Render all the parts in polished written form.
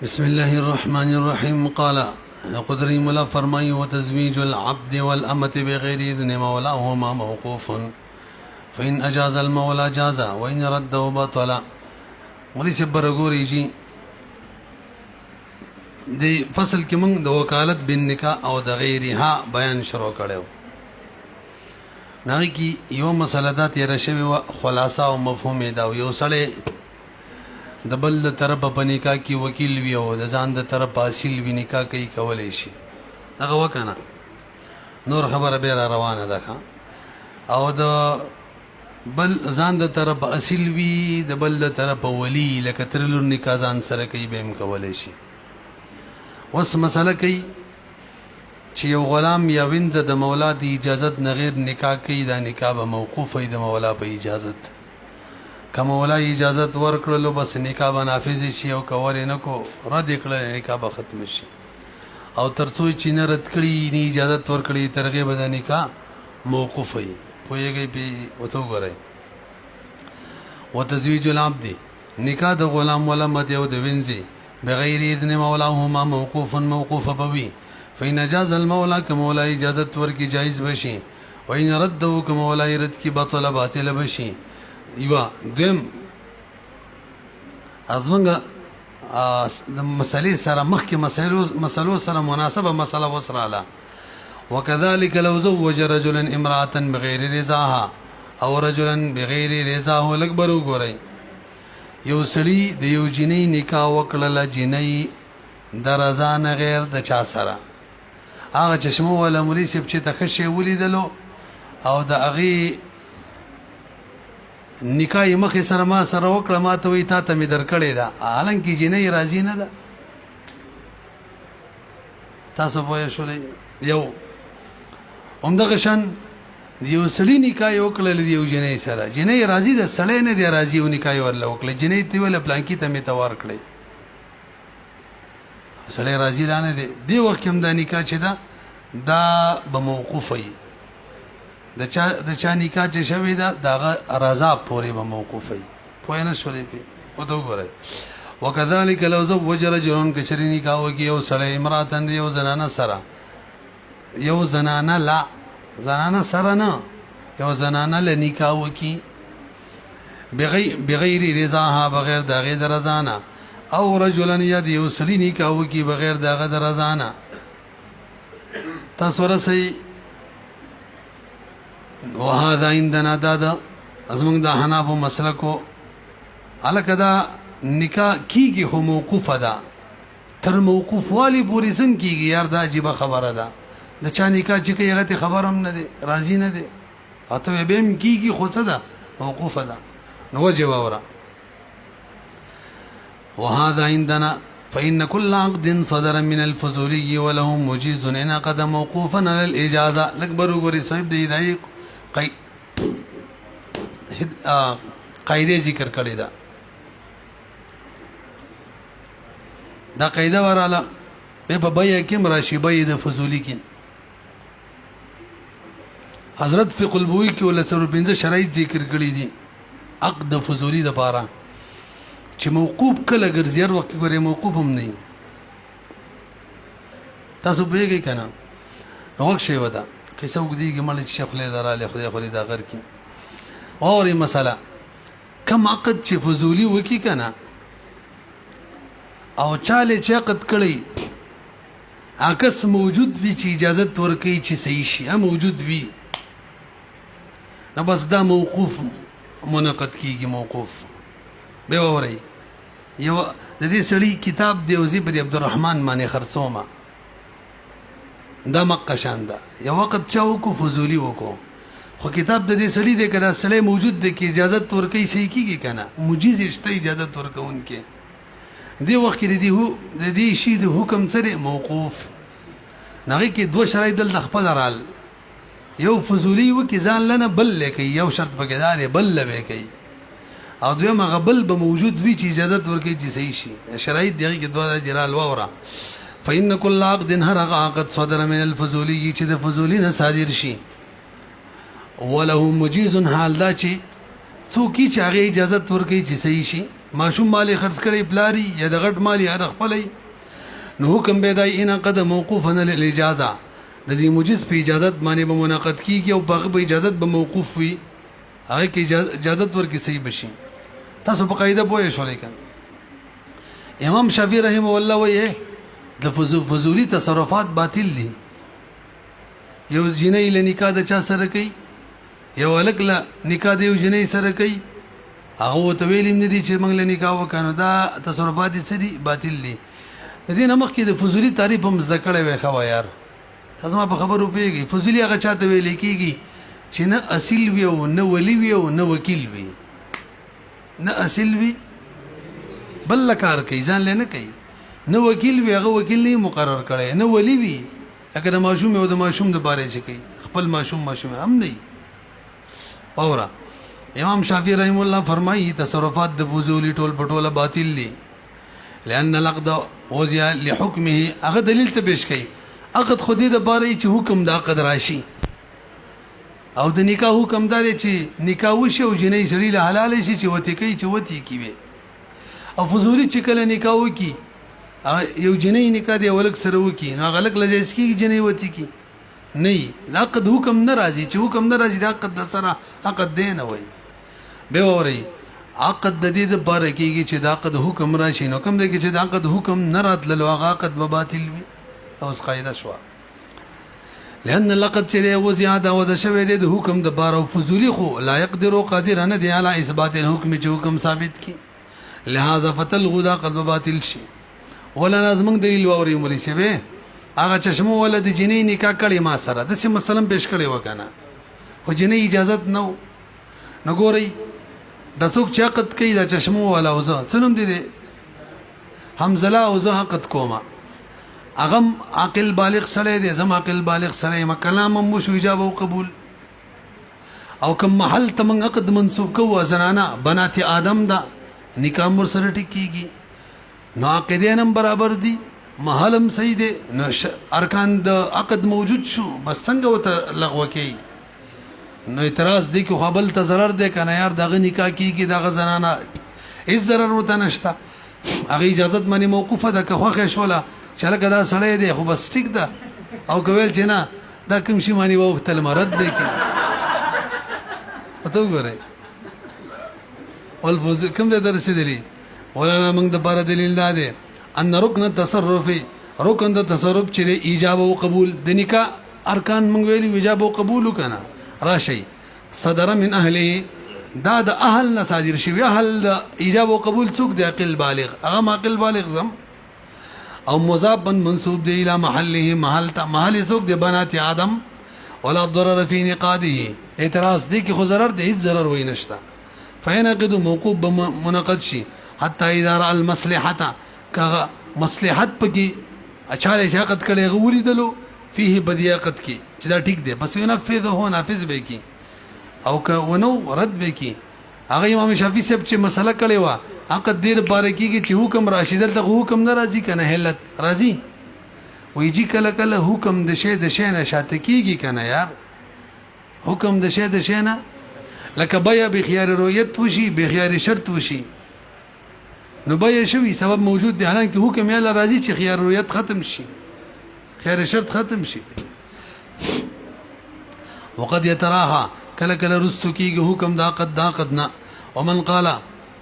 بسم الله الرحمن الرحيم. قال قدري ملا فرمائي وتزويج العبد والأمة بغير إذن مولاهما موقوف فإن أجاز المولى جاز وإن رده بطل. مولي سبرغوري جي دی فصل کې موږ د وکالت بن نکاح او د غیرها بیان شروع کړو. نغی کی یو مسله دا تیر شوی و خلاصه او مفهوم دا یو سړی د بل د طرف په نکاح کې وکیل وی او د ځان د طرف اصل وی نکاح کوي کولای شي دغه وکنه نور خبره به را روانه ده او د بل ځان د طرف اصل وی د بل د طرف ولی لکه ترلور نکاح ځان سره کوي به هم کولای شي. وس مسله کوي چې یو غلام یا وینځ د مولا د اجازت نه غیر نکاح کوي دا نکاح به موقوف وي د مولا په اجازت. که مولا اجازت ورکړلو بس نکاح به نافذ شي او که ور نه کو رد کړل نکاح به ختم شي او ترڅو چې نه رد کړي نه اجازت ورکړي ترغه به د نکاح موقوف وي. پوهیږي په وته غره وتزویج العبد نکاح د غلام ولا مت یو د وینځي بغیر اذن مولاهما موقوف بوي فإن جاز المولى كمولا اجازت ورکی جائز بشي وإن رده كمولا رد کی باطل بشي. یوا دیم ازمنګ د مسلې سره مخکې مسلو سره مناسبه مسله وسراله. وكذلك لو زوج رجلا امرأة بغير رضاها او رجلا بغير رضاه الاكبر وګورئ یو سړي د یو جنۍ نکاح وکړله جنۍ د رضا نه غیر د چا سره هغه چشمه ولا مولي سیب چې تخشي ولیدلو او د هغې نکاح یې مخې سره ما سره وکړه ما ته وایي تا ته مې درکړې ده حالانکې جنۍ راضي نه ده. تاسو پوه شولئ. یو همدغه شان یو سړي نکاح یې وکړله د یو جنۍ سره جنۍ راضي ده سړی نه دی راضي او نکاح یې ورله وکړله جنۍ ته ویله پلانکي ته مې ته ورکړئ سړی راضي لا نه دی. دې وخت کې هم دا نکاح چې ده دا به موقوف وي د چا نکاح چې شوی ده د هغه رضا پورې به موقوف وي. پوه نه شولې پې ورته وګورئ. وکذلک لو زوج رجل که چېرې نکاح وکړي یو سړی امرأة یو زنانه سره یو زنانه لا زنانه سره نه یو زنانه له نکاح وکړي بغیر رضاها بغیر د هغې د رضا نه او رجلا یا د یو سړي نکاح وکړي بغیر د هغه د رضا نه. تاسو ورسئ. وهذا عندنا دا زمونږ د حنافو مسلکو هلکه دا نکاح کیږي خو موقوفه ده تر موقوف والی پورې څنګه کیږي یار دا عجیبه خبره ده د چا نکاح چې کوي هغه ته خبر هم نه دی راضي نه دی اته به هم کیږي خو څه ده موقوفه ده. نو وجه واوره. وهذا عندنا فإن كل عقد صدر من الفضولي وله مجيز انعقد موقوفا على الإجازة. لکبر وګورئ صاحب د هدایې قاعده ذکر کړی ده. دا قاعده وراله په بیه کې مراشي بیه د فضولی کې حضرت فقه البوی کې ول 15 شرایط ذکر کړی دي عقد فضولی د پاره چې موقوف کله ګرځي هر وخت ګورې موقوف هم نه تاسو پوهیږئ کنه وخت شی ودا کیسه وګدیږي مړ شیخ له دراله خدای دا غر کې اوري مسله کم عقد چې فضولی وکي کنه او چاله چې عقد کړی عکس موجود وی چې اجازه ورکړي چې صحیح شي موجود وی نو بس دا موقوف منعقد کیږي موقوف به اوري. یو د دې سړي کتاب دی وزي په عبدالرحمن باندې خرڅومه دا مقشان ده یو وخت چاو کو فضولی وکړو خو کتاب د دې سړي دی کله سړی موجود دی کې اجازه ورکړي صحیح کیږي کنه مجیز شته اجازه ورکونکې دی وخت کې دی هو د دې شی د حکم سره موقوف نغې کې دوه شرایط د خپل رال یو فضولی وکي ځان لنه بل لکې یو شرط پکې دار بل لبه کوي او دویم غبل به موجود وی چې اجازه ورکړي چې صحیح شي شرایط دغه کې دوه جرال ووره. فإن كل عقد هر عقد صدر من الفضولي چې د فضولی نه صادر شي وله مجيز حال دا چې څوک چې هغه اجازه ورکړي چې صحیح شي ماشوم مالی خرڅ کړي پلاری یا د غټ مالی هر خپلې نو حکم به دای ان قد موقوفا للاجازه د دې موجز په اجازت باندې به منعقد کیږي او په اجازت به موقوف وي هغه کې اجازت ورکړي صحیح بشي تاسو په قاعده پوه شئ لیکن امام شافعي رحم الله وایي د فضولی تصرفات باطل دي یو جنې له نکاح د چا سره کوي یو الک له نکاح د یو جنې سره کوي هغه ته ویلیم نه دي چې موږ له نکاح وکړو دا تصرفات دي باطل دي د دې نمخ کې د فضولی تعریف هم ذکر وي خو یار تاسو ما په خبرو پیږي فضولی هغه چاته ویل کیږي چې نه اصل وي او نه ولی وي او نه وکیل وي نه اصل وي بل کار کوي ځان لنه کوي نه وکیل وي هغه وکیل نه مقرر کړي نه ولی وي اگر ماشوم او د ماشوم د باره چې کوي خپل ماشوم هم نه اورا امام شافعي رحم الله فرمایي تصرفات د فضولی ټول پټوله باطل دي لأن العقد وضع لحكمه هغه دلیل څه پیش کوي عقد خودي د باره چې حکم د عقد راشي او د نکاح حکم دار چې نکاح وشي او جنې سړي له حلال شي چې وتی کوي چې وتی کیوي او فضولی چې کله نکاح وکي یو جنې نکاح دی ولک سره وکي نو غلق لجیس کی جنې وتی کی نه عقد حکم ناراضي چې حکم ناراضي د عقد سره عقد دی نه وای به وری عقد د دې د باره کېږي چې د عقد حکم راشي نو کوم دی چې د عقد حکم نه راتللو هغه عقد به باطل وي اوس قاعده شو لأن لقد چره وضع دا وضع شوی دی د حکم د باره فضولی خو لا يقدر قادر نه دی علی اثبات الحكم چې حکم ثابت کی لہذا فتلغو دا قد باطل شي ولا لازم دلیل ووري مولوی سیبه هغه چشمه ولد جنې نکاح کړي ما سره د سم مسلم پیش کړي وکنه خو جنې اجازه نو نګوري د څوک چې عقد کوي د چشمه والا وزه څنوم دي حمزله وزه عقد کومه اغم عقل بالغ سره دي زم عقل بالغ سره ما کلام مو شو اجابه او قبول او کوم محل تم عقد منسوب کو زنانا بنات ادم دا نکاح مر سره ټکیږي نو عقدینم برابر دي محلم صحیح دي نو ارکان د عقد موجود شو بس څنګه وته لغوه کوي نو اعتراض دی که خپل ته ضرر دی کنه یار دغه نکاح کیږي دغه زنانه هیڅ ضرر وته نشته هغه اجازه منی موقوفه ده که خوخه شوله چې لکه دا سړی دی خو بس ټیک ده او کویل چې نه دا کوم شي مانی وختل مرد دی کی ته وګورئ والفوز کوم د درس دی ولانا موږ د بار دلیل ده ان رکن التصرف رکن د تصرف چې ایجاب او قبول د نکاح ارکان موږ ویلي ایجاب او قبول کنه راشي صدر من اهله دا د اهل نصادر شوی اهل د ایجاب او قبول څوک د عقل بالغ هغه عقل بالغ زم او مضاف منسوب دی الى محله محل څوک د بنات ادم ولا ضرر في نقاده اعتراض دی کی خو ضرر دی هیڅ ضرر وای نشته فینقد موقوف منقد شي حتى اذا را المصلحه کغه مصلحت پکې اچاله شاقت کړي غولي دلو فيه بدیاقت کی چې دا ټیک دی بس ينفذ هو نافذ به کی او که ونو رد به کی هغه امام شافعي صاحب چې مسله کړي وا عقد دیر باره کیږي چې حکم راشد ته حکم ناراضي کنه هلت راضي ويجي کله کله حکم د شی نه شاته کیږي کنه یار حکم د شی نه لکه بیا بخيار رؤیت وشي بخيار شرط وشي نو بیا شوی سبب موجود دی حالانکه حکم یې راضي چې خيار رؤیت ختم شي خيار شرط ختم شي وقد يتراها کله کله رستو کیږي حکم دا قدنا ومن قال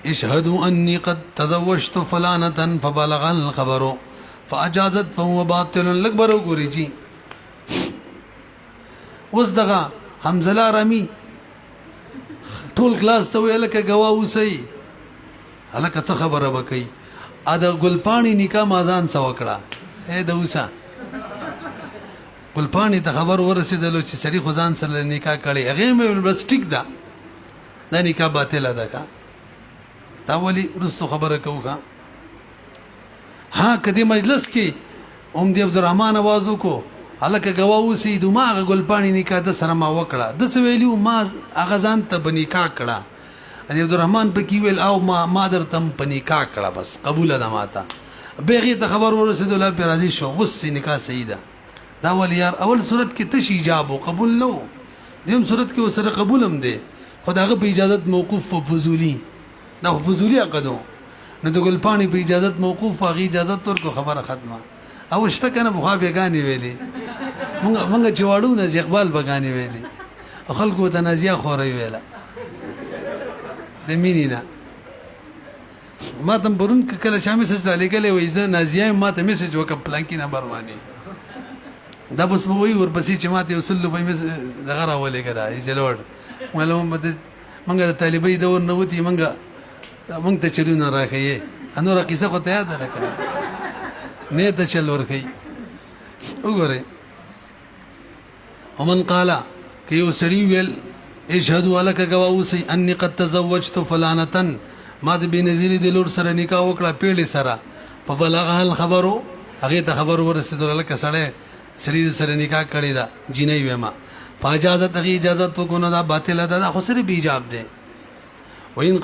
اشهدوا اني قد تزوجت فلانه فبلغ الخبر فاجازت فهو باطل الاكبر وګوري جی اوس دغه حمزه رامي ټول کلاس ته ویل کې گواه وسی هلکه څه خبره وکي ا د ګلپانی نکاح مازان سو کړه اے دوسا ګلپانی ته خبر ورسېدلو چې سړي خزان سره نکاح کړي هغه مې بس ټیک ده دا نکاح باطل ده کا تا ولي رستو خبره کوه ها کدی مجلس کې اوم دی عبدالرحمن आवाज وکړو هلکه گواه وسی دماغ ګلپانی نکاح د سره ما وکړه د څه ویلو ما هغه ځان ته بنکاح کړه عبدالرحمن پکې ویل او ما درتم پنیکا کړه بس قبول ده ماته بغي ته خبر ورسېدل په راضي شو وس نکاح صحیح ده دا ول یار اول صورت کې تش ایجاب او قبول نو دیم صورت کې وسره قبول هم ده خداغه په اجازه موقوف فضولی دا فضولی عقدو نو د ګلپاڼې په اجازت موقوف هغې اجازت ورکړو خبره ختمه او شته که نه پخوا بېګانې ویلې مونږ چې واړو نازي اقبال بګانې ویلې او خلکو ورته نازیه خورۍ ویله د مینې نه ما ته پرون کله چا میسج رالیږلی وایي زه نازیه یم ما ته میسج وکړه پلانکي نمبر باندې دا بس به وایي ورپسې چې ما ته یو 100 روپۍ دغه راولېږه دا ایزلوډ مونږ د طالبۍ دور نه وتي مونږ ته چلونه راښیې نوره قیسه خو ته یاده نه کړه نه ته چل ورښیي وګورئ ومن قال که یو سړي ویل اشهدوا هلکه ګواه اوسئ انی قد تزوجت فلانة ما د بېنظیرې د لور سره نکاح وکړه پیړې سره فبلغها الخبرو هغې ته خبر ورسېدل هلکه سړي سره نکاح کړې ده جینۍ ویمه فاجازت هغې اجازت وکړو نه دا باطله ده دا خو صرف ایجاب دی وإن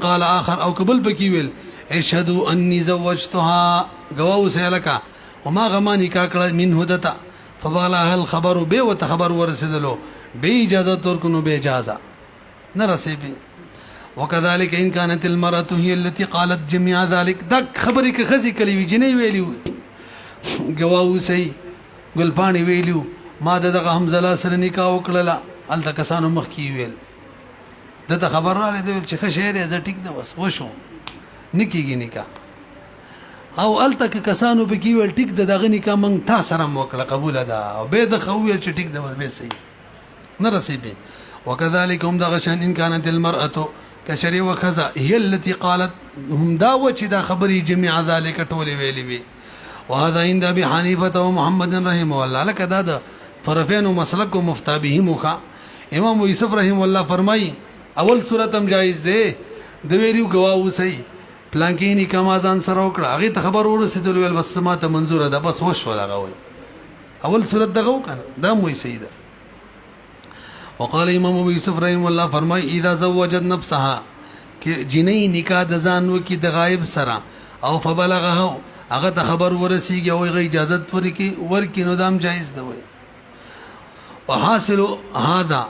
قال آخر او قبل پکې ویل اشهدوا انی زوجتها ګواه اوسئ هلکه وما غما نکاح کړه منه دته فبلغها الخبر به ورته خبر ورسېدلو بې اجازت ورکړو نو بې اجازه نه رسېږي وكذلك إن كانت المرأة هي التي قالت جميع ذلك دا خبرې که ښځې کړې وي جنۍ ویلي وي ګواه اوسئ ګلپاڼې ویلي وو ما د دغه حمزله سره نکاح وکړله هلته کسانو مخکې ویل دته خبر راغلی دی ویل چې ښه شی دی زه ټیک ده بس وشو نه کېږي نکاح او هلته که کسانو پکې ویل ټیک ده دغه نکاح موږ تا سره هم وکړه قبوله ده او بیا دغه وویل چې ټیک ده بس بیا صحیح نه رسېږي وكذلك هم دغه شان إن كانت المرأة کشری و خزا هي التي قالت هم دا و چې دا خبرې جميع ذلك ټولې ویلې وي وهذا عند ابي حنيفه ومحمد رحمه الله لك دا د طرفین و مسلک و مفتا به مخا امام یوسف رحمه الله فرمایي اول صورت هم جایز دی د ویلو ګواه اوسئ پلانکې نکاح ما ځان سره وکړه هغې ته خبر ورسېدل ویل بس ما ته منظوره ده بس وشول هغه وایي اول صورت دغه وکنه دا هم وایي صحیح ده وقال امام ابو یوسف رحمه الله فرمای اذا زوجت نفسها کہ جنۍ نکاح د ځان وکي د غایب سره او فبلغه هغه ته خبر ورسیږي او هغه اجازت ورکي نو دام جایز ده وي وحاصل هذا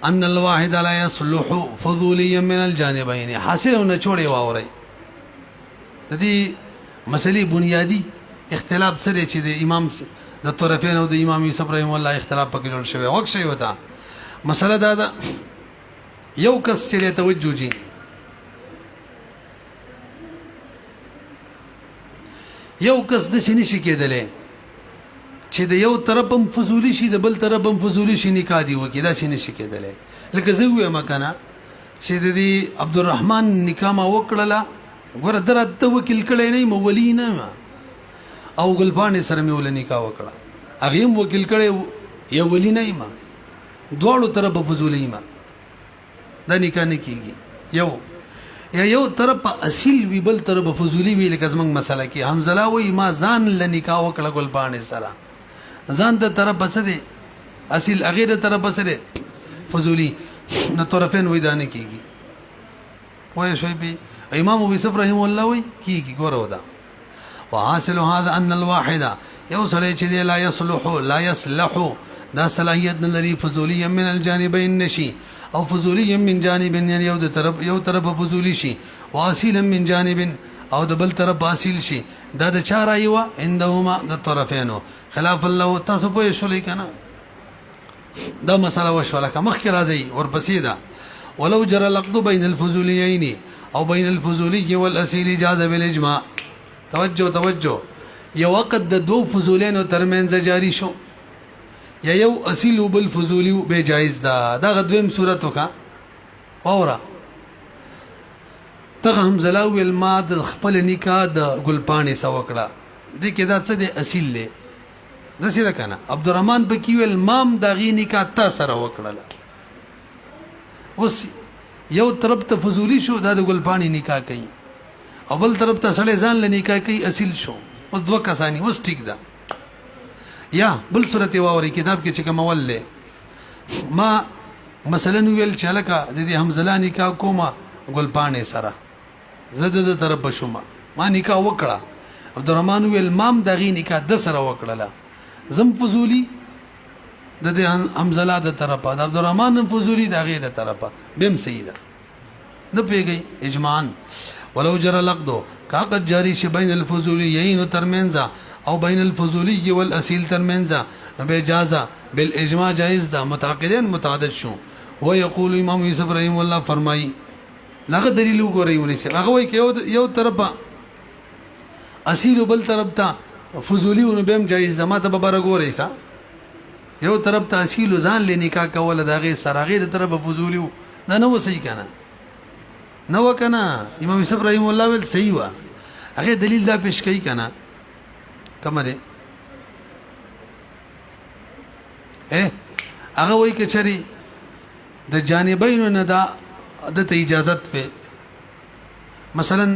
ان الواحد لا يصلح فضوليا من الجانبين حاصل نه چھوڑے واوري د دې مسلې بنیادی اختلاف سره چې د امام د طرفین او د امام یوسف رحمه الله اختلاف پکې جوړ شوی وخت شوی وتا مسله دا ده یو کس چې له توجه جي یو کس د سینې شي کېدلې چې د یو طرف هم فضولی شي د بل طرف هم فضولی شي نکاح دی وکي دا سینې شي کېدلې لکه زه وایم کنه چې د دې عبدالرحمن نکاح ما وکړله ګوره درته وکیل کړی نه مولي نه او ګلپاڼې سره مې ول نکاح وکړه هغه هم وکیل کړی یو ولی نه ما دواړو طرف فضولی ما دا نکاح نه کیږي یو طرف اصیل وی بل طرف فضولی وی لکه زمنګ مسله کې حمزله وی ما ځان ل نکاح وکړه ګلپاڼې سره ځان د طرف بس دی اصیل هغه د طرف بس دی فضولی نه طرفین وی دا نه کیږي پوه شوي به امام ابو یوسف رحمه الله وی کیږي ګوره ودا وحاصل هذا ان الواحد یو سړی چې لا يصلح دا صلاحیت نه لري فضولیا من الجانبین نشي او فضولیا من جانب یعنی یو طرف فضولی شي واصیلا من جانب او د بل طرف اصیل شي دا د چا رایوا عندهما د طرفینو خلاف الله تاسو په شولې کنه دا مساله وشوله مخکې راځي ورپسې ده ولو جرى العقد بين الفضوليين او بين الفضولي والاصيل جاز بالاجماع توجه یو وقت د دو فضولینو ترمنځ جاری شو یا یو اصیل بل فضولی به جایز ده دا غدویم صورت وکا اورا ته حمزله ویل ما د خپل نکاح د ګلپاڼې سو وکړه دې کې دا څه دی اصیل دی د سره کنه عبدالرحمن بکی ویل مام د غی نکاح تا سره وکړه اوس یو طرف ته فضولی شو دا د ګلپاڼې نکاح کوي او بل طرف ته سړی ځان له نکاح کوي اصیل شو اوس دوه کسانی اوس ټیک ده یا بل صورت واوري کتاب کې چې کوم اول له ما مثلا ویل چې لکه د دې حمزله نکاح کومه ګلپاڼې سره زده د طرف شوم ما نکاح وکړه عبدالرحمن ویل مام دغه نکاح د سره وکړه زم فضولی د دې حمزله د طرفه د عبدالرحمن فضولی د غیر طرفه بهم سیده نه پیږي اجماعا ولو جرى العقد کاقد جاری شي بین الفضولیین ترمنځ او بین الفضولی والاصیل ترمنځ به اجازه بالاجماع جائز ده متعاقدین متعدد شو هو یقول امام یوسف رحم الله فرمای لغه دلیل وګورئ ونیسه هغه وای کې یو طرفه اصیل بل طرف ته فضولی ونه بهم جایز زما ته به ګورئ ښا یو طرف ته اصیل ځان لنیکا کوله دغه سراغیر طرف فضولی دا نو صحیح کنه نو کنه امام یوسف رحم الله ول صحیح وا هغه دلیل دا پیش کوي کنه کومه ده هغه وای کې چری د جانبین نه دا د اجازت په مثلا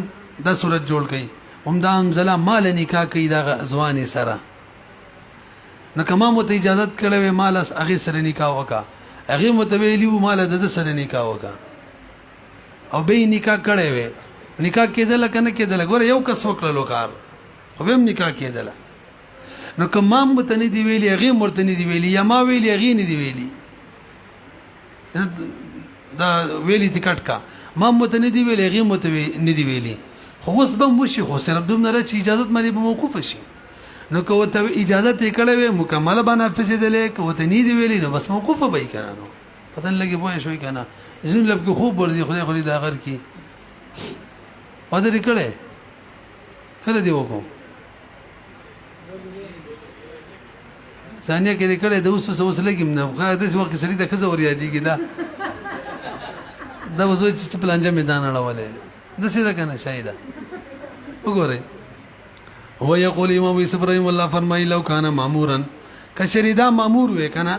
دا صورت جوړ کړي عمدا امزلا مال نکاح کوي دا ځواني سره نو کما مت اجازت کړو مال اس هغه سره نکاح وکا هغه متویلی مال د سره نکاح وکا او به نکاح کړي وي نکاح کېدل کنه کېدل ګوره یو کس وکړلو کار خو به نکاح کېدل نو کما مت نه دی ویلی هغه مرته نه دی ویلی یا ما ویلی هغه نه دی ویلی دا ویلی ټیکټ کا ما مت نه دی ویلی هغه مت نه دی ویلی خو اوس به مشي خو سره دومره چې اجازه مې به موقوف شي نو کو ته اجازه ته کړه مکمل باندې نافذ دي لیک وته نی دی ویلی نو بس موقوف به کنه نو پتن لګي پوه شوي کنه زین لب کې خوب وردي خدای خو دې دا غر کی وته دې کړه کړه دی وکړو ثانیه کې کړه د اوس اوس لګم نه غاده اس وخت سړي د خزه ور یادېږي دا وځي چې پلانجه میدان اړولې د څه ده کنه شاید وګوره هو یقول امام یوسف رحم الله فرمای لو کان مامورا کشریدا مامور وې کنه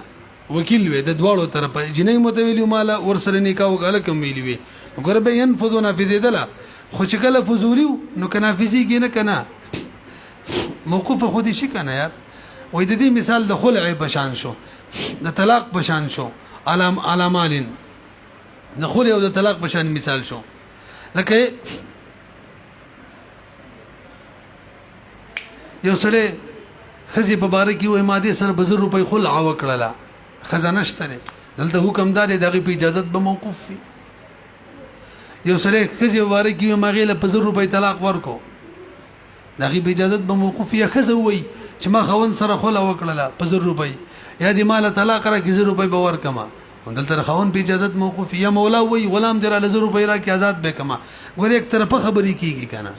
وکیل وې د دواړو طرفه جنې متویلی مال ورسره نکاح وکاله کوم ویلی وې وګوره به ينفذ نافذ دلا خو چې کله فضولی نو کنافذي کې نه کنه موقوف خودي شي کنه یار وې د دې مثال د خلع بشان شو د طلاق بشان شو علامالین د خلع او د طلاق بشان مثال شو لکه یو سره خزي په باره کې وې ماده سره بزر روپۍ خلع وکړه خزانه شته دلته حکم دار دغه په اجازه به موقوف وي یو سره خزي په باره کې ماغه له بزر روپۍ طلاق ورکو دغه په اجازه به موقوف یا خزه وي چې ما خون سره خلع وکړه بزر روپۍ یا دې مال طلاق را کې زر روپۍ به ورکما دلته خون په اجازه موقوف یا مولا وي غلام در له زر روپۍ را کې آزاد به کما ګور یک طرفه خبرې کیږي کنه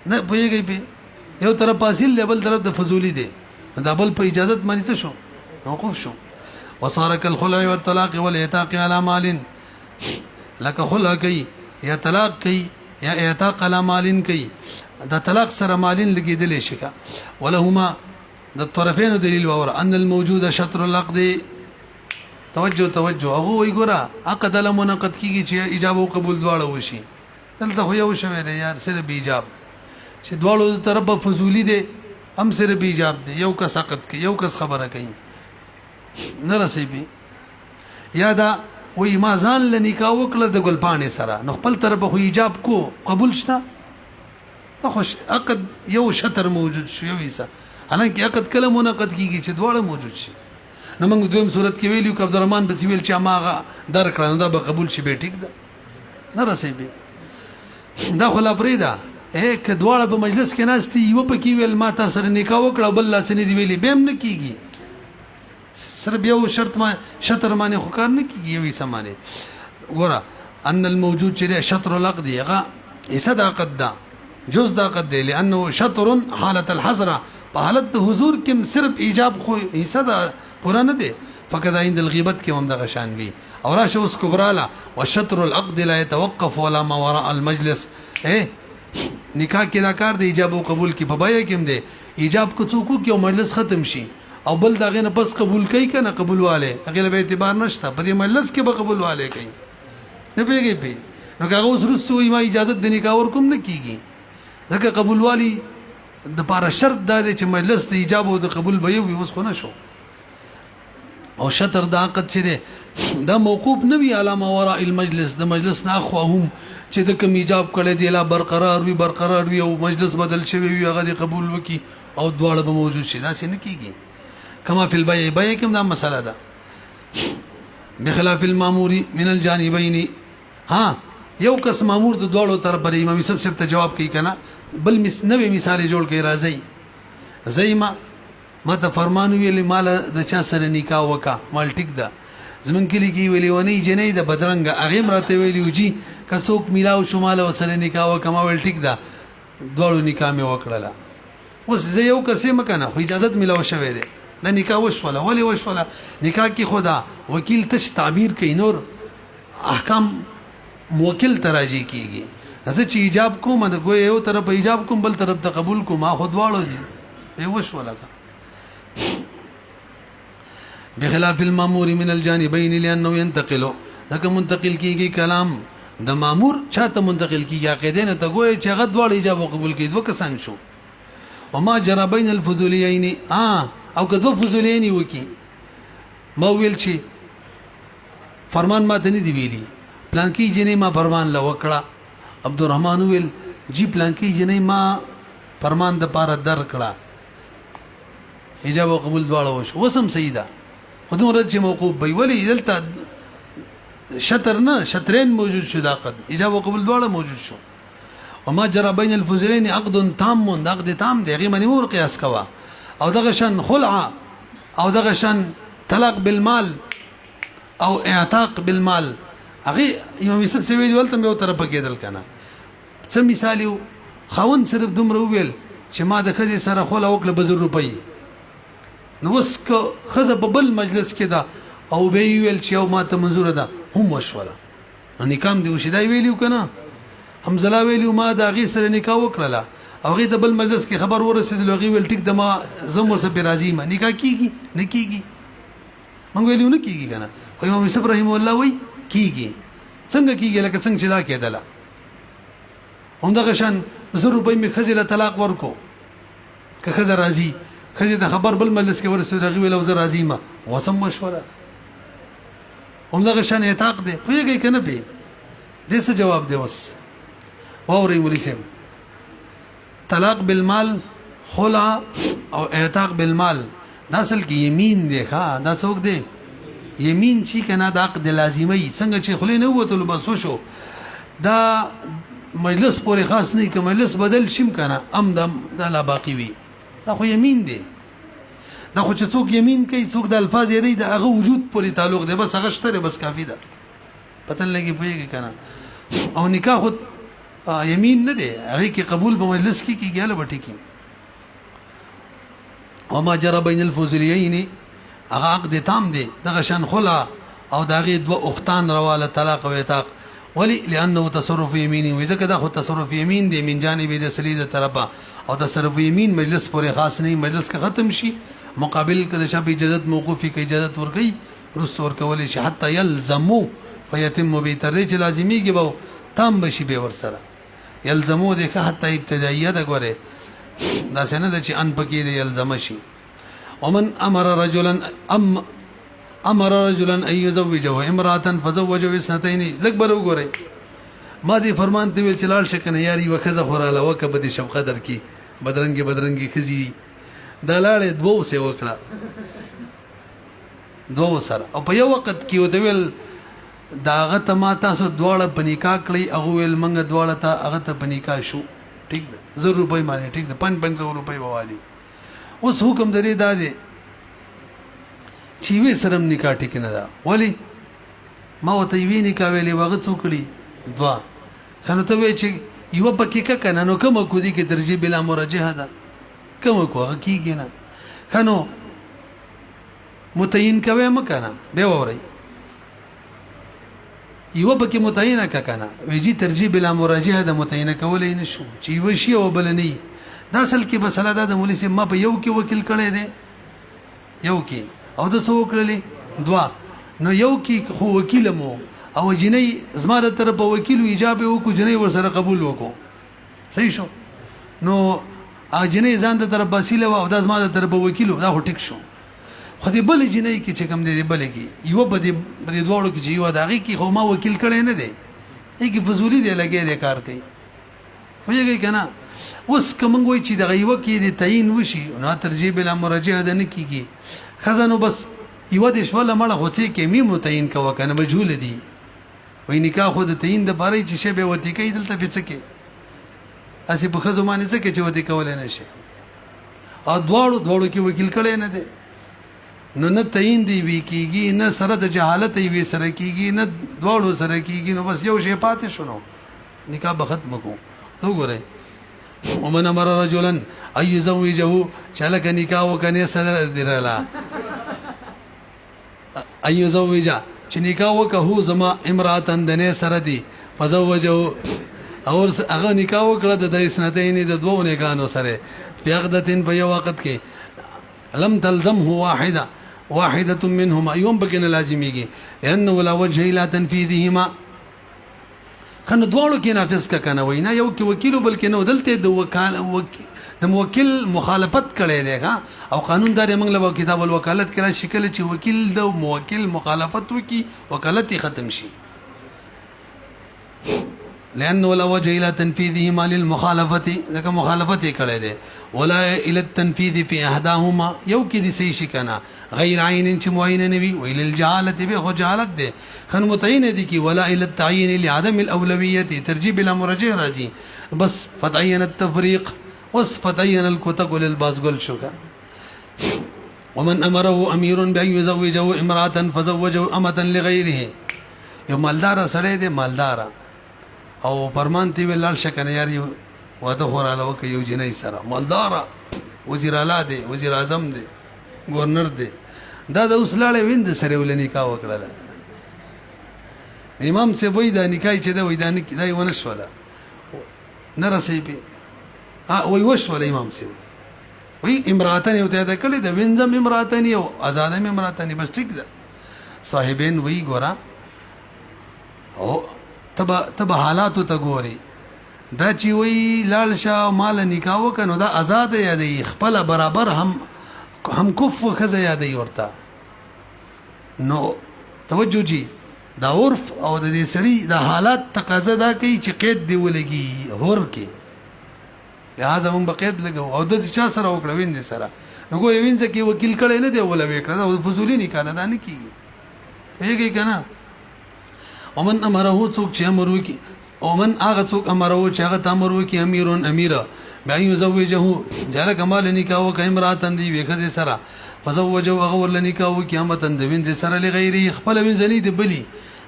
نه پوهیږي په یو طرف اصل لیول طرف د فضولی دی دا بل په اجازه باندې څه شو موقوف شو وصارك الخلع والطلاق والإعتاق على مال لك خلع کوي یا طلاق کوي یا اعتاق على مال کوي دا طلاق سره مالین لګیدل شي کا ولهما د طرفین دلیل اور ان الموجود شطر العقد توجه هغه وی ګره عقد له منعقد کیږي چې ایجاب او قبول دواړه وشي دلته خو یو شوی دی یار سره به ایجاب چې دواړو طرفه فضولی دی هم سره به ایجاب دی یو کس عقد کوي یو کس خبره کوي نه رسېبي یا دا وی ما ځان له نکاح وکړه د ګلپانې سره نو خپل طرفه خو ایجاب کو قبول شته ته خوش عقد یو شطر موجود شو یو حصہ حالانکه عقد کله منعقد کیږي چې دواړه موجود شي نو موږ دویم صورت کې ویلو ک عبدالرحمن بس ویل چې ماغه در کړه دا به قبول شي به ټیک ده نه رسېبي دا خلا پریدا ک دواړه په مجلس کې ناشتي یو په کې ویل ما تاسو سره نکاح وکړه بل لا سنې دی ویلي بهم نه کیږي صرف یو شرط ما شطر باندې خو کار نه کیږي یو سمانه ګوره ان الموجود چې شطر العقد یغه حصہ عقد ده جز دا قد دی لانه شطر حاله الحظر په حالت حضور کې صرف ایجاب خو حصہ ده پورا نه دی فقط عند الغیبت کې هم د غشان وی او راشه اوس کبراله وشطر العقد لا يتوقف ولا ما وراء المجلس نکاح کې دا کار د ایجاب او قبول کې په بای کې هم دی ایجاب کو څوک کې مجلس ختم شي او بل داغه نه پس قبول کوي کنه قبول والے هغه به اعتبار نشته په دې مجلس کې به قبول والے کوي نه پیږي په نو هغه اوس رسوي ما اجازه د نکاح ورکوم نه کیږي ځکه قبول والی د پاره شرط دا دی چې مجلس د ایجاب او د قبول به وي اوس خو نه شو او شطر د عقد چې دی دا موقوف نه وی علامه وراء المجلس د مجلس نه خو هم چې د کوم ایجاب کړي دی لا برقرار وي او مجلس بدل شوی وي هغه قبول وکي او دواړه به موجود شي دا څه نه کیږي کما فی البیع کوم دا مسله ده بخلاف المامور من الجانبین ها یو کس مامور د دوړو طرف پر امام یوسف صاحب ته جواب کوي کنه بل نوې مثال جوړ کوي راځي زېما ما ته فرمان ویل مال د چا سره نکاح وکا مال ټیک ده زمون کلی کې ویلی ونی جنې د بدرنګ هغه مرته ویلی جی کڅوک میلاو شمال وسره نکاح وکا ما ول ټیک ده دوړو نکاح مې وکړه اوس زه یو کسې مکنه خو اجازه ملاو شوه ده د نکاح وشوله ولی وشوله نکاح کې خدا وکیل تش تعبیر کوي نور احکام موکل تراجی کیږي زه چې ایجاب کوم د ګوي یو طرف ایجاب کوم بل طرف ته قبول کوم ما خود واړو دي به وشوله بخلاف المامور من الجانبين لانه ينتقل لکه منتقل کیږي کلام د مامور چاته منتقل کیږي عقیده نه ته ګوي چې غد واړ ایجاب او قبول کیږي وکسان شو وما جرى بين الفضوليين او کدو فضولین وکي ما ویل چې فرمان ما ته نه دی ویلي پلان کې جنې ما فرمان لا وکړه عبدالرحمن ویل جی پلان کې جنې ما فرمان د پاره در کړه ایجاب او قبول دواړه وشو وسم سیدا خودم رد چې موقوف وي ولی دلته شطر نه شطرين موجود شو دا قد ایجاب او قبول دواړه موجود شو وما جرى بين الفضولين عقد تام عقد تام دی غي منی مور قیاس کوا او دغه شان خلع او دغه شان طلاق بالمال او اعتاق بالمال هغه امام یوسف سوي ولته یو طرف کېدل کنه څه مثال یو خاون صرف دومره ویل چې ما د خځې سره خلع وکړه بزر روپۍ نو وس خزه په بل مجلس کې دا او به ویل چې او ما ته منظور ده هم مشوره نکام دی وشي دا ویلیو کنه حمزه ویلیو ما دا غي سره نکاح وکړه او غي د بل مجلس کې خبر ورسېدل غي ویل ټیک د ما زمو سره په راضی ما نکاح کیږي نه کیږي مونږ ویلو نه کیږي کنه خو امام یوسف رحم الله وای کیږي څنګه کیږي لکه څنګه چې دا کېدله همدغه شان زر روپۍ می خزله طلاق ورکو که خزه راضی خزه د خبر بل مجلس کې ورسېدل غي ویل او زه راضی ما وسم مشوره همدغه شان اعتاق دی خو یې کنه به دې څه جواب دی وس واوري مولوی صاحب طلاق بالمال خلع او اعتاق بالمال دا اصل کې یمین دی ښا دا څوک دی یمین چې کنه دا عقد لازمي څنګه چې خلې نه وته بس وشو دا مجلس پورې خاص نه کې مجلس بدل شیم کنه دا لا باقی وي دا خو یمین دی دا خو چې څوک یمین کوي څوک د الفاظ یې دی دا هغه وجود پورې تعلق دی بس هغه شته بس کافی ده پته لګي پوهیږي کنه او نکاح خود یمین نه دی هغه کې قبول په مجلس کې کیږي له بټی کې او ما جرى بين الفضوليين هغه عقد تام دی دغه شان خلع او دغه دو اختان رواله طلاق او اعتاق ولی لانه تصرف یمینی و ځکه دا خو تصرف یمین دی من جانب د سلیده طرفه او تصرف یمین مجلس پورې خاص نه مجلس که ختم شي مقابل کده شپ اجازه موقوفی کی اجازه ورکی رستور کول شي حتی یلزمو فیتم بیترج لازمی کې به تام بشي به ور سره یلزمو د حتی ابتدائیه د غره دا څنګه د چې ان پکې دی یلزم شي ومن امر رجلا ان يزوجه امراه فزوجه اثنتين لکبر وګورئ ما دې فرمان دی ویل چلال شکنه یاري وکزه خوراله وکبه دې شب قدر کی بدرنګي خزي دا لاړې دوه سه وکړه دوه سره او په یو وخت کې وته ویل داغه ته ما تاسو دواړه پنیکا کړی هغه ویل منګه دواړه ته هغه ته پنیکا شو ٹھیک ده 100 روپۍ باندې ٹھیک ده 500 روپۍ بوالي اوس حکم درې دادې چې وی سرم نکاح ټیک نه ده ولی ما وته وی نکاح ویلې وغه څوکړي دوا خنو ته وی چې یو پکې کنه نو کوم کو دي کې درجه بلا مرجحه ده کوم کو هغه کیږي نه خنو متعین کوي مکنه به ووري یو پکې متعینه کنه ویجی ترجیح بلا مراجعه د متعینه کولای نشو چې یو شی او بل نه دا اصل کې مسله ده د مولوی سي ما په یو کې وکیل کړی دی یو کې او د څو کړلې دوا نو یو کې خو وکیل مو او جنې زما د طرف وکیل ایجاب وکړو جنې ور سره قبول وکړو صحیح شو نو اجنې ځان د طرف باسیله او د زما د طرف وکیل دا هټیک شو خو دې بل جنې کې چې کوم دې بل کې یو بده دوړو کې چې یو داغي کې خو ما وکیل کړي نه دی یګي فزولی دی لګي دې کار کوي خو یګي کنه اوس کوم وای چې دغه یو کې دې تعین وشي نو ترجیح بل مرجع ده نه کیږي خزانو بس یو دې شواله مړه هوڅي کې می متعین کوه کنه مجهول دي وای نکاح خو د تعین د بارے چې شی به وتی کوي دلته به څه کې اسی په خزو باندې څه کې چې وتی کول نه شي او دواړو کې وکیل کړي نه دي نو نه تعین دی وی کیږي نه سره د جهالت وی سره کیږي نه دواړو سره کیږي نو بس یو شی پاتې شونو نکاح به ختم کو تو ګوره ومن امر رجلا ان يزوجه چلک نکاح وکنه صدر درلا ان يزوج چې نکاح وکهو زما امراتن دنه سره دی فزوجه اور هغه نکاح وکړه د اسنتین د دوه نکانو سره پیغدتن په یو وخت کې لم تلزمه واحده منهما يوم بکن لازمیږي لانه لا وجه الى تنفيذهما کنه دوړو کې نافذ کا کنه وینا یو کې وکیل بلکې نو دلته د موکل مخالفت کړي دی او قانون دار موږ له کتاب الوکالت کړه شکل چې وکیل د موکل مخالفت وکي وکالت ختم شي لانه لا وجه الى تنفيذهما للمخالفه ځکه مخالفت کړي دی ولا الى التنفيذ في احداهما یو کې دي صحیح شي کنه غیر عین چې معین نه وي ویل الجهاله به هو جهالت ده خن متعین دي کی ولا الى التعيين لعدم الاولويه ترجيح بلا مرجع راځي بس فتعين التفريق وصفتعين الكتق للباسقل شوكا ومن امره امير بان يزوجه امراه فزوجه امه لغيره یو مالدار سره دي مالدار او پرمانتی ولال شکنه یار یو واده خوراله وک یو جنې سره مالدار وزیر اعلی دی وزیر اعظم دی گورنر دی دا د اوسلاله ویند سره ول نکاح وکړه امام سے وای دا نکاح چې دا وای دا نکاح ونه شوله نه رسې به وای وشول امام سے وای امراتن یو ته دا کړي د وینځم امراتن یو آزادم امراتن بس ټیک ده صاحبین وای ګورا او تب حالاتو ته ګوري دا چې وای لال شاه مال نکاح وکنو دا آزاد یادې خپل برابر هم کف خزه یادې ورته نو توجه جی دا عرف او د دې سړي د حالات تقاضا دا کوي چې قید دی ولګي هور کې لہذا هم بقید لګو او د چا سره وکړه وینځ سره نو ګو وینځ کې وکیل کړي نه دی ولا وکړه دا فضولی نه کنه دا نه کیږي هیګي کنه ومن امره څوک چې امر وکي ومن هغه څوک امره چې هغه امر وکي امیرون امیره بأن يزوجه جعل كمال نکاح وک امراتن دی وکړه سره فزوجه غور لنکاح وکي امتن د وینځ سره لغیره خپل وینځنی دی بلی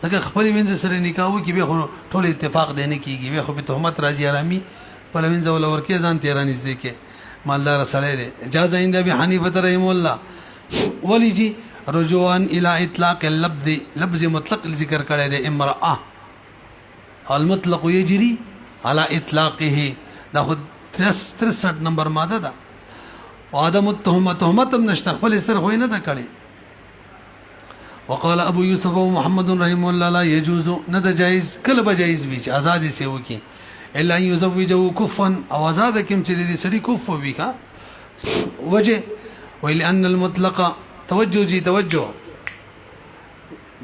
لکه خپل وینځ سره نکاح وکي به ټول اتفاق دی نه کیږي به خو په تهمت راځي آرامي په وینځ ول ورکه ځان تیرانی دي کې مالدار سره دی اجازه عند ابي حنيفه رحم الله ولجي رجوعا الى اطلاق اللفظ لفظ مطلق ذکر کړی دی امراه المطلق يجري على اطلاقه دا خود 63 نمبر ماده ده وعدم التهمه تهمتم نشتخبل سر خو نه ده کړی وقال ابو يوسف ومحمد رحمه الله لا يجوز ند جائز کله بجائز وی آزادی سے وکي الا ان يزوجه كفا او آزاد کم چې دې سړي کف وی کا وجه ولان المطلق توجه جی توجه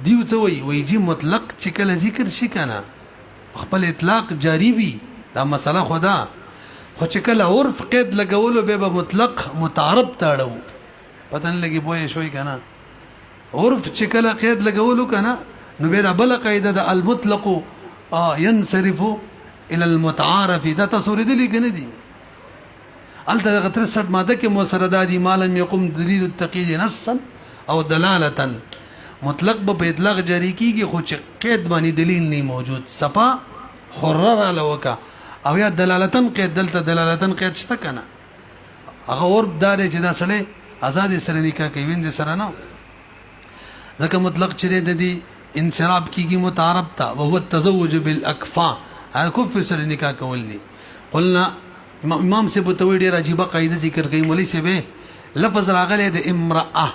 دیو ته وی جی مطلق چې کله ذکر شي کنه خپل اطلاق جاری وي دا مسله خدا خو چې کله عرف قید لګولو به مطلق متعارب تاړو پته نه لګي بوې شوي کنه عرف چې کله قید لګولو کنه نو به بل قاعده د المطلق ينصرف الى المتعارف دا تصور دي لګنه دي الته 63 ماده کې مسردات مالم يقوم دلیل التقید نصا او دلاله مطلق به اطلاق جاری کیږي خو چې قید باندې دلیل نه موجود صفا حرر لوکا او یا دلالتن قید دلته دلالتن قید شته کنه هغه اور دار چې دا سړی آزاد سره نکاح کوي وینځ سره نه ځکه مطلق چره د دې انصراف کیږي متعارب تا او هو التزوج بالاكفاء هغه کف سره نکاح کول دي قلنا امام سے بتوی ډیر عجیب قاعده ذکر کوي مولوی سے به لفظ راغله د امراه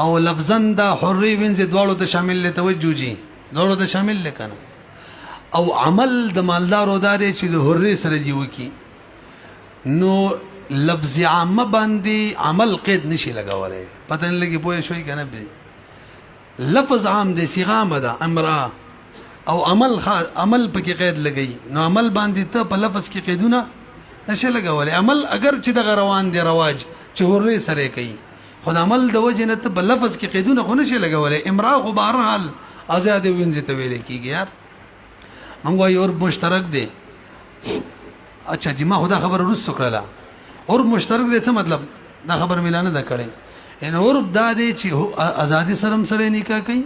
او لفظن دا حری وینځ دواړو ته شامل له توجه جی دواړو ته شامل لکنه او عمل د مالدار او داري چې د حری سره دی وکی نو لفظ عام باندې عمل قید نشي لګولای پته نه لګي پوه شوي کنه به لفظ عام د صيغه مده امراه او عمل پکې قید لګي نو عمل باندې ته په لفظ کې قیدونه نشه لګولای عمل اگر چې د روان دی رواج چې حری سره کوي خو د عمل د وجې نه ته په لفظ کې قیدونه خو نشي لګولی امراه خو بهرحال ازادې وینځې ته ویلی کېږي یار موږ وایو عرف مشترک دی اچھا جی ما خو دا خبره وروستو کړله عرف مشترک دی څه مطلب دا خبر مې لا نه ده کړې ان عرف دا دی چې ازادي سره هم سړی نکاح کوي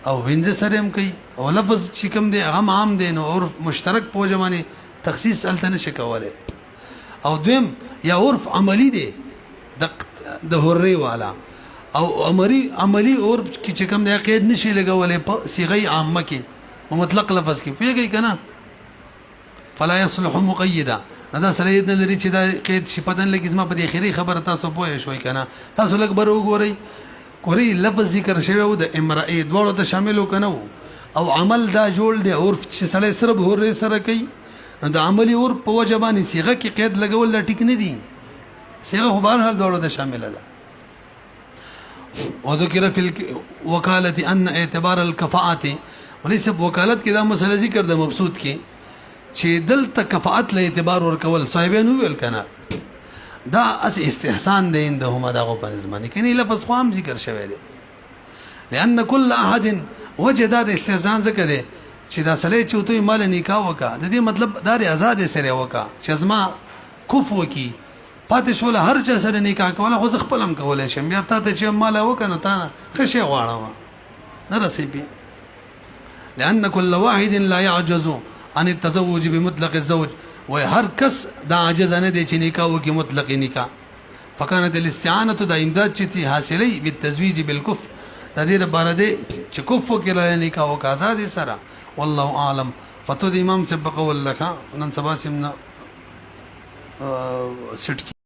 او وینځه سره هم کوي او لفظ چې کوم دی هغه عام دی نو عرف مشترک په وجه باندې تخصیص هلته نشي کولی او دویم یا عرف عملی دی د حرې والا او عملی عرف کې چې کوم دی قید نشي لګولی په صیغه عامه کې مطلق لفظ کې پوهېږئ که نه فلا يصلح مقیدا دا سره نه لري چې دا قید شي پدن لګي زما په دې اخیری خبره تاسو پوه شوي کنه تاسو لږ بر وګورئ کوري لفظ ذکر شوی و د امرأه دواړو ته شامل کنه او عمل دا جوړ دی عرف چې سره سره به سره کوي دا عملی عرف په وجه باندې صيغه کې قید لګول دا ټیک نه دي صيغه خو بهر حال دواړو ته شامل ده وذكر في الوكاله ان اعتبار الكفاءه وليس وکالت کې دا مسله ذکر د مبسوط کې چې دلته کفاءت له اعتبار ورکول صاحبانو ویل کنه دا اس استحسان دی اندهما دغه په زمانه کې نه لفظ خو هم ذکر شوی دی لأن كل احد وجد د استحسان څخه دی چې دا سړی چې توي مال نکاح وکا د دې مطلب دا آزاد سره وکا چې ازما کف وکي پاتې شول هر چا سره نکاح کوله خو خپل هم کولای شم بیا ته چې مال وکنه تا خشه غواړم نه رسېږي لأن كل واحد لا يعجز عن التزوج بمطلق الزوج وهر کس دا عاجز نه دی چې نکاح وکي مطلق نکاح فكانت الاستعانه دا امداد چې حاصلې بالتزويج بالكف د دې لپاره دی چې کف وکړي نکاح وکړه آزاد سره والله اعلم فتو د امام سبق ولکه نن سبا سمنا سټ